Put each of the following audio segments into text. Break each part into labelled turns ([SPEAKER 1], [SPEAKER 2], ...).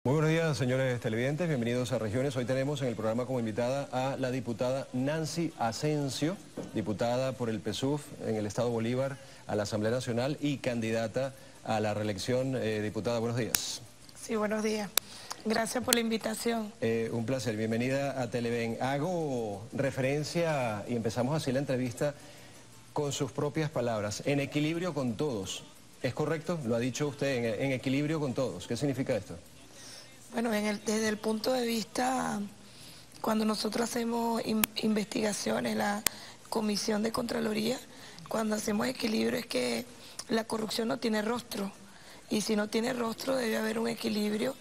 [SPEAKER 1] Muy buenos días, señores televidentes, bienvenidos a Regiones. Hoy tenemos en el programa como invitada a la diputada Nancy Asensio, diputada por el PSUV en el Estado Bolívar a la Asamblea Nacional y candidata a la reelección. Diputada, buenos días.
[SPEAKER 2] Sí, buenos días. Gracias por la invitación.
[SPEAKER 1] Un placer, bienvenida a Televen. Hago referencia y empezamos así la entrevista con sus propias palabras, en equilibrio con todos. ¿Es correcto? Lo ha dicho usted, en equilibrio con todos. ¿Qué significa esto?
[SPEAKER 2] Bueno, desde el punto de vista, cuando nosotros hacemos investigaciones, la Comisión de Contraloría, cuando hacemos equilibrio es que la corrupción no tiene rostro. Y si no tiene rostro debe haber un equilibrio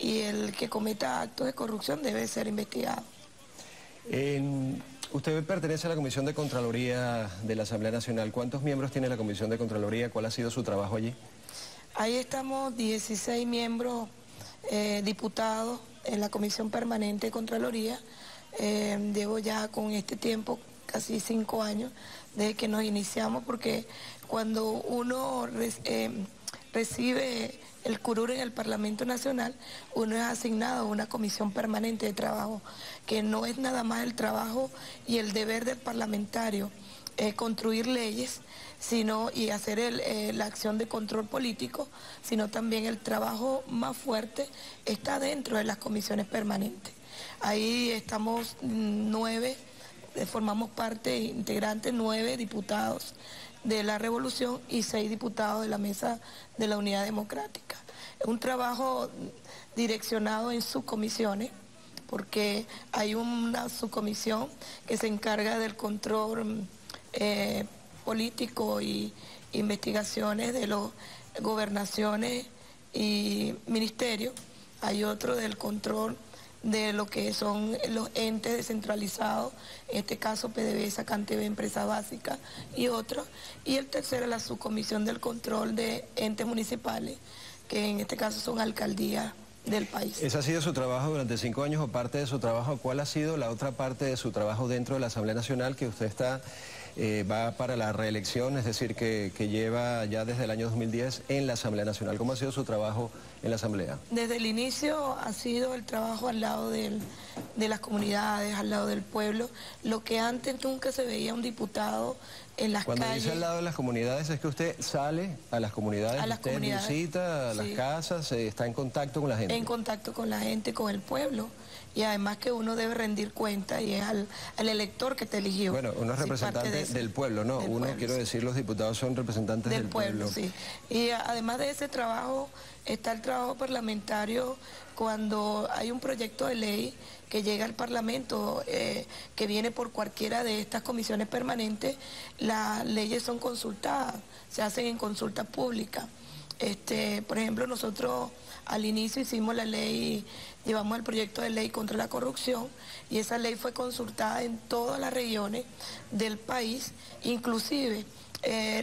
[SPEAKER 2] y el que cometa actos de corrupción debe ser investigado.
[SPEAKER 1] Usted pertenece a la Comisión de Contraloría de la Asamblea Nacional. ¿Cuántos miembros tiene la Comisión de Contraloría? ¿Cuál ha sido su trabajo allí?
[SPEAKER 2] Ahí estamos 16 miembros diputados en la Comisión Permanente de Contraloría. Llevo ya con este tiempo casi 5 años desde que nos iniciamos, porque cuando uno recibe el curul en el Parlamento Nacional, uno es asignado a una comisión permanente de trabajo, que no es nada más el trabajo y el deber del parlamentario, construir leyes, y hacer la acción de control político, sino también el trabajo más fuerte está dentro de las comisiones permanentes. Ahí estamos 9, formamos parte integrante, 9 diputados de la Revolución y 6 diputados de la Mesa de la Unidad Democrática. Es un trabajo direccionado en subcomisiones, porque hay una subcomisión que se encarga del control político y investigaciones de las gobernaciones y ministerios. Hay otro del control de lo que son los entes descentralizados, en este caso PDVSA, CanTV, Empresa Básica y otros. Y el tercero es la subcomisión del control de entes municipales, que en este caso son alcaldías del país.
[SPEAKER 1] ¿Ese ha sido su trabajo durante 5 años o parte de su trabajo? ¿Cuál ha sido la otra parte de su trabajo dentro de la Asamblea Nacional que usted va para la reelección, es decir, que lleva ya desde el año 2010 en la Asamblea Nacional? ¿Cómo ha sido su trabajo en la Asamblea?
[SPEAKER 2] Desde el inicio ha sido el trabajo al lado de las comunidades, al lado del pueblo, lo que antes nunca se veía un diputado en las calles.
[SPEAKER 1] Cuando dice al lado de las comunidades, es que usted sale a las comunidades, visita a las casas, está en contacto con la gente.
[SPEAKER 2] En contacto con la gente, con el pueblo. Y además que uno debe rendir cuenta y es al elector que te eligió.
[SPEAKER 1] Bueno, uno es representante del pueblo, ¿no? Quiero decir, los diputados son representantes del pueblo.
[SPEAKER 2] Sí. Y además de ese trabajo, está el trabajo parlamentario cuando hay un proyecto de ley que llega al Parlamento, que viene por cualquiera de estas comisiones permanentes, las leyes son consultadas, se hacen en consulta pública. Por ejemplo, nosotros al inicio hicimos la ley, llevamos el proyecto de ley contra la corrupción y esa ley fue consultada en todas las regiones del país, inclusive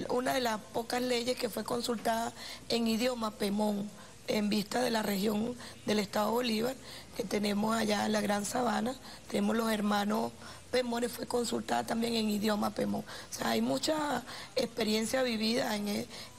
[SPEAKER 2] una de las pocas leyes que fue consultada en idioma pemón, en vista de la región del Estado Bolívar, que tenemos allá en la Gran Sabana, tenemos los hermanos pemones, fue consultada también en idioma pemón. O sea, hay mucha experiencia vivida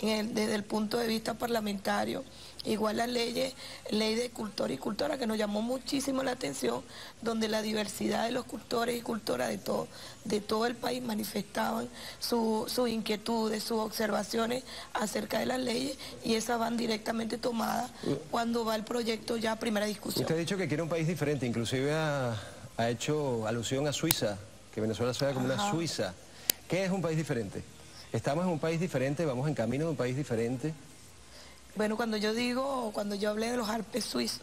[SPEAKER 2] desde el punto de vista parlamentario. Igual las leyes, ley de cultor y cultora, que nos llamó muchísimo la atención, donde la diversidad de los cultores y cultoras de todo el país manifestaban sus inquietudes, sus observaciones acerca de las leyes, y esas van directamente tomadas cuando va el proyecto ya a primera discusión.
[SPEAKER 1] Usted ha dicho que quiere un país diferente, inclusive ha hecho alusión a Suiza, que Venezuela sea como una Suiza. ¿Qué es un país diferente? ¿Estamos en un país diferente? ¿Vamos en camino de un país diferente?
[SPEAKER 2] Bueno, cuando yo hablé de los Alpes suizos,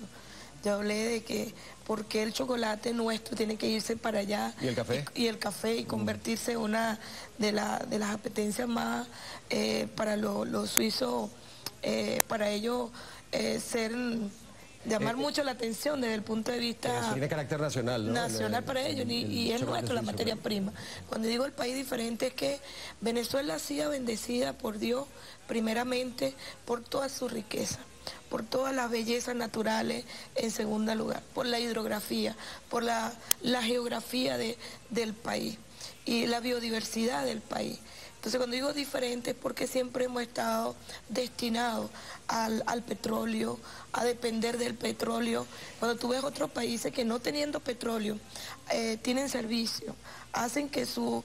[SPEAKER 2] yo hablé de que por qué el chocolate nuestro tiene que irse para allá.
[SPEAKER 1] ¿Y el café?
[SPEAKER 2] Y el café, y convertirse en una de las apetencias más para los suizos, para ellos llamar mucho la atención desde el punto de vista...
[SPEAKER 1] Eso tiene carácter nacional, ¿no?
[SPEAKER 2] Nacional para ellos, y es nuestro la materia prima. Cuando digo el país diferente es que Venezuela ha sido bendecida por Dios, primeramente por toda su riqueza, por todas las bellezas naturales en segundo lugar, por la hidrografía, por la geografía del país y la biodiversidad del país. Entonces cuando digo diferente es porque siempre hemos estado destinados al petróleo, a depender del petróleo. Cuando tú ves otros países que no teniendo petróleo, tienen servicio, hacen que sus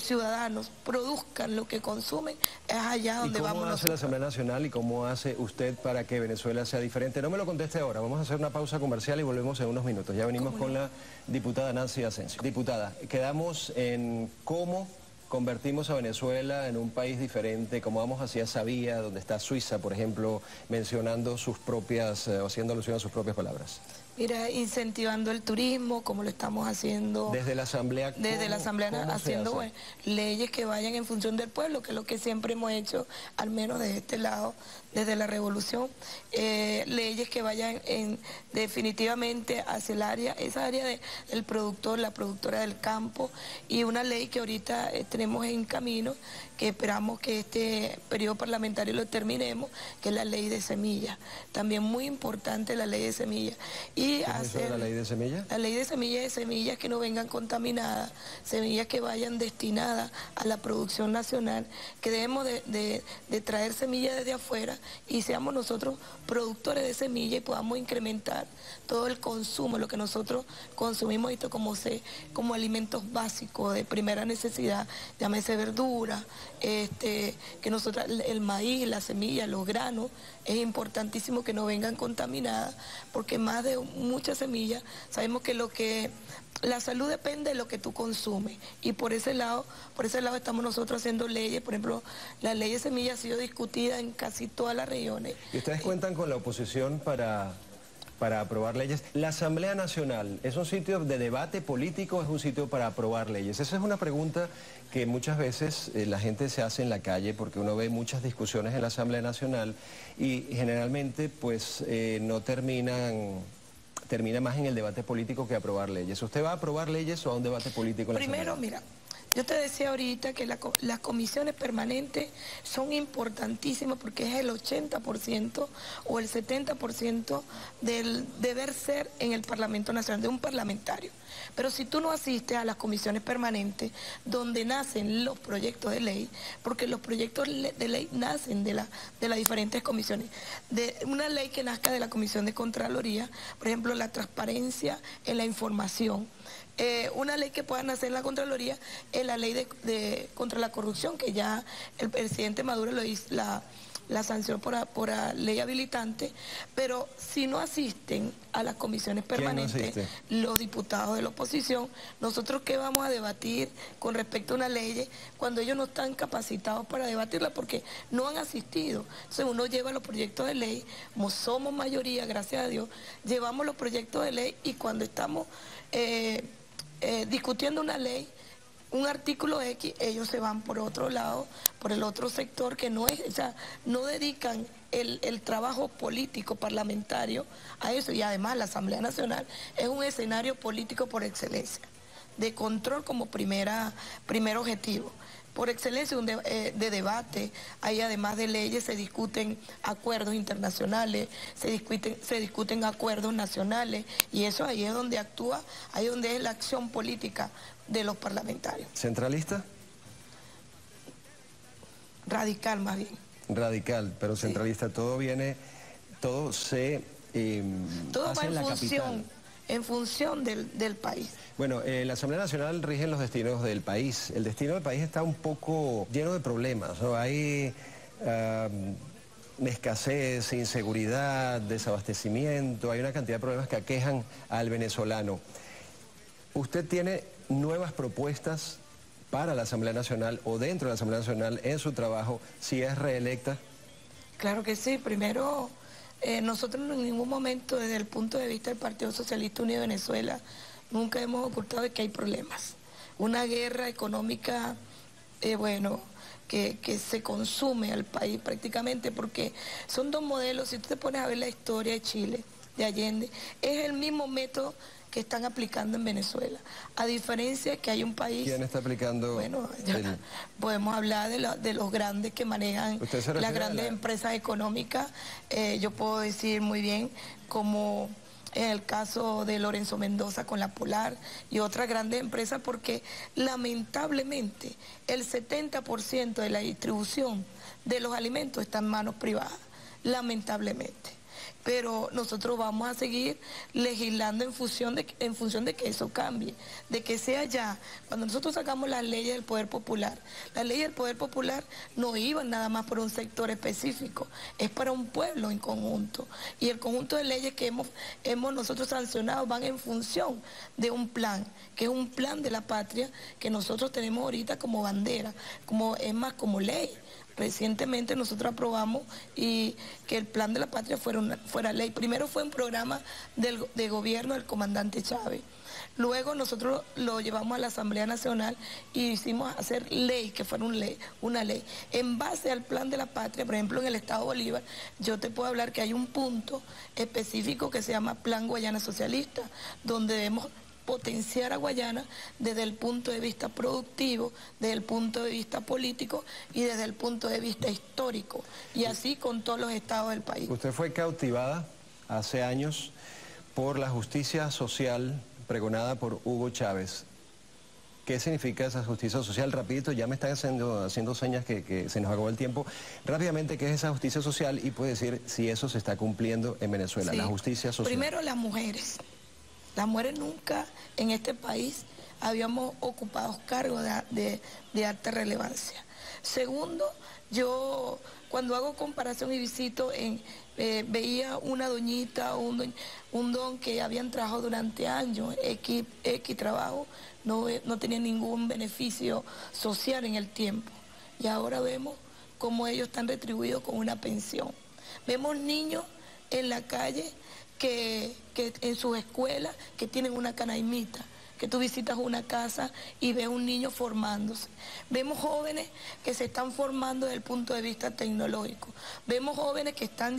[SPEAKER 2] ciudadanos produzcan lo que consumen, es allá donde vamos nosotros.
[SPEAKER 1] ¿Y cómo hace la Asamblea Nacional y cómo hace usted para que Venezuela sea diferente? No me lo conteste ahora, vamos a hacer una pausa comercial y volvemos en unos minutos. Ya venimos con la diputada Nancy Asensio. Diputada, quedamos en cómo convertimos a Venezuela en un país diferente, como vamos hacia esa vía donde está Suiza, por ejemplo, mencionando sus propias, o haciendo alusión a sus propias palabras.
[SPEAKER 2] Mira, incentivando el turismo, como lo estamos haciendo.
[SPEAKER 1] Desde la Asamblea.
[SPEAKER 2] Desde la Asamblea haciendo leyes que vayan en función del pueblo, que es lo que siempre hemos hecho, al menos de este lado, desde la revolución. Leyes que vayan definitivamente hacia el área, esa área del productor, la productora del campo, y una ley que ahorita tenemos en camino, que esperamos que este periodo parlamentario lo terminemos, que es la ley de semillas. También muy importante la ley de semillas.
[SPEAKER 1] ¿Qué es eso de la ley de semillas?
[SPEAKER 2] La ley de semillas es semillas que no vengan contaminadas, semillas que vayan destinadas a la producción nacional, que debemos de traer semillas desde afuera y seamos nosotros productores de semillas y podamos incrementar todo el consumo, lo que nosotros consumimos esto como alimentos básicos de primera necesidad, llámese verdura, que nosotros, el maíz, la semilla, los granos, es importantísimo que no vengan contaminadas, porque más de muchas semillas, sabemos que la salud depende de lo que tú consumes, y por ese lado estamos nosotros haciendo leyes. Por ejemplo, la ley de semillas ha sido discutida en casi todas las regiones.
[SPEAKER 1] ¿Y ustedes cuentan con la oposición para aprobar leyes? ¿La Asamblea Nacional es un sitio de debate político o es un sitio para aprobar leyes? Esa es una pregunta que muchas veces la gente se hace en la calle, porque uno ve muchas discusiones en la Asamblea Nacional y generalmente pues no termina más en el debate político que aprobar leyes. ¿Usted va a aprobar leyes o a un debate político en la Asamblea?
[SPEAKER 2] Primero, mira, yo te decía ahorita que las comisiones permanentes son importantísimas porque es el 80% o el 70% del deber ser en el Parlamento Nacional, de un parlamentario. Pero si tú no asistes a las comisiones permanentes donde nacen los proyectos de ley, porque los proyectos de ley nacen de las diferentes comisiones, de una ley que nazca de la Comisión de Contraloría, por ejemplo, la transparencia en la información. Una ley que pueda nacer en la Contraloría es la ley contra la corrupción, que ya el presidente Maduro lo hizo, la sancionó por ley habilitante, pero si no asisten a las comisiones permanentes, los diputados de la oposición, nosotros qué vamos a debatir con respecto a una ley cuando ellos no están capacitados para debatirla porque no han asistido. Entonces uno lleva los proyectos de ley, como somos mayoría, gracias a Dios, llevamos los proyectos de ley y cuando estamos discutiendo una ley, un artículo X, ellos se van por otro lado, por el otro sector que no es, o sea, no dedican el trabajo político parlamentario a eso, y además la Asamblea Nacional es un escenario político por excelencia, de control como primer objetivo. Por excelencia de debate, ahí además de leyes se discuten acuerdos internacionales, se discuten acuerdos nacionales, y eso ahí es donde actúa, ahí es donde es la acción política de los parlamentarios.
[SPEAKER 1] ¿Centralista?
[SPEAKER 2] Radical más bien.
[SPEAKER 1] Radical, pero centralista, sí. Todo se
[SPEAKER 2] todo
[SPEAKER 1] hace
[SPEAKER 2] va
[SPEAKER 1] en la capital.
[SPEAKER 2] En función del país.
[SPEAKER 1] Bueno, la Asamblea Nacional rige los destinos del país. El destino del país está un poco lleno de problemas, ¿no? Hay escasez, inseguridad, desabastecimiento, hay una cantidad de problemas que aquejan al venezolano. ¿Usted tiene nuevas propuestas para la Asamblea Nacional o dentro de la Asamblea Nacional en su trabajo si es reelecta?
[SPEAKER 2] Claro que sí. Primero, nosotros en ningún momento desde el punto de vista del Partido Socialista Unido de Venezuela nunca hemos ocultado de que hay problemas. Una guerra económica, que se consume al país prácticamente, porque son dos modelos. Si tú te pones a ver la historia de Chile, de Allende, es el mismo método que están aplicando en Venezuela. A diferencia que hay un país...
[SPEAKER 1] ¿Quién está aplicando?
[SPEAKER 2] Bueno, podemos hablar de los grandes que manejan las grandes empresas económicas. Yo puedo decir muy bien como en el caso de Lorenzo Mendoza con la Polar y otras grandes empresas, porque lamentablemente el 70% de la distribución de los alimentos está en manos privadas, lamentablemente. Pero nosotros vamos a seguir legislando en función de que eso cambie, de que sea ya. Cuando nosotros sacamos las leyes del Poder Popular, las leyes del Poder Popular no iban nada más por un sector específico, es para un pueblo en conjunto. Y el conjunto de leyes que hemos nosotros sancionado van en función de un plan, que es un plan de la patria que nosotros tenemos ahorita como bandera, como ley. Recientemente nosotros aprobamos y que el plan de la patria fuera ley. Primero fue un programa de gobierno del comandante Chávez. Luego nosotros lo llevamos a la Asamblea Nacional y hicimos hacer ley, que fuera una ley. En base al plan de la patria, por ejemplo, en el Estado Bolívar, yo te puedo hablar que hay un punto específico que se llama Plan Guayana Socialista, donde debemos potenciar a Guayana desde el punto de vista productivo, desde el punto de vista político y desde el punto de vista histórico, y así con todos los estados del país.
[SPEAKER 1] Usted fue cautivada hace años por la justicia social pregonada por Hugo Chávez. ¿Qué significa esa justicia social? Rapidito, ya me están haciendo señas que se nos acabó el tiempo. Rápidamente, ¿qué es esa justicia social? Y puede decir si eso se está cumpliendo en Venezuela,
[SPEAKER 2] sí.
[SPEAKER 1] La justicia social.
[SPEAKER 2] Primero, las mujeres. Las mujeres nunca en este país habíamos ocupado cargos de alta relevancia. Segundo, yo cuando hago comparación y visito, veía una doñita o un don que habían trabajado durante años, X trabajo, no tenía ningún beneficio social en el tiempo. Y ahora vemos cómo ellos están retribuidos con una pensión. Vemos niños en la calle que en sus escuelas que tienen una canaimita, que tú visitas una casa y ves un niño formándose. Vemos jóvenes que se están formando desde el punto de vista tecnológico. Vemos jóvenes que están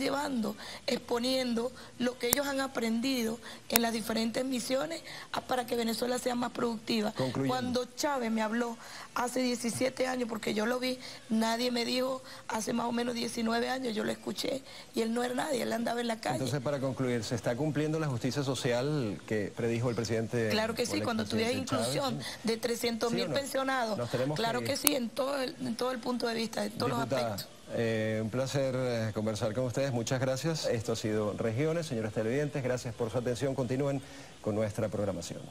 [SPEAKER 2] exponiendo lo que ellos han aprendido en las diferentes misiones para que Venezuela sea más productiva. Cuando Chávez me habló hace 17 años, porque yo lo vi, nadie me dijo, hace más o menos 19 años, yo lo escuché, y él no era nadie, él andaba en la calle.
[SPEAKER 1] Entonces, para concluir, ¿se está cumpliendo la justicia social que predijo el presidente?
[SPEAKER 2] Claro que sí, cuando tuviera inclusión de 300.000 pensionados, claro que sí, en todo el punto de vista, de todos los aspectos.
[SPEAKER 1] Un placer conversar con ustedes, muchas gracias. Esto ha sido Regiones, señores televidentes, gracias por su atención, continúen con nuestra programación.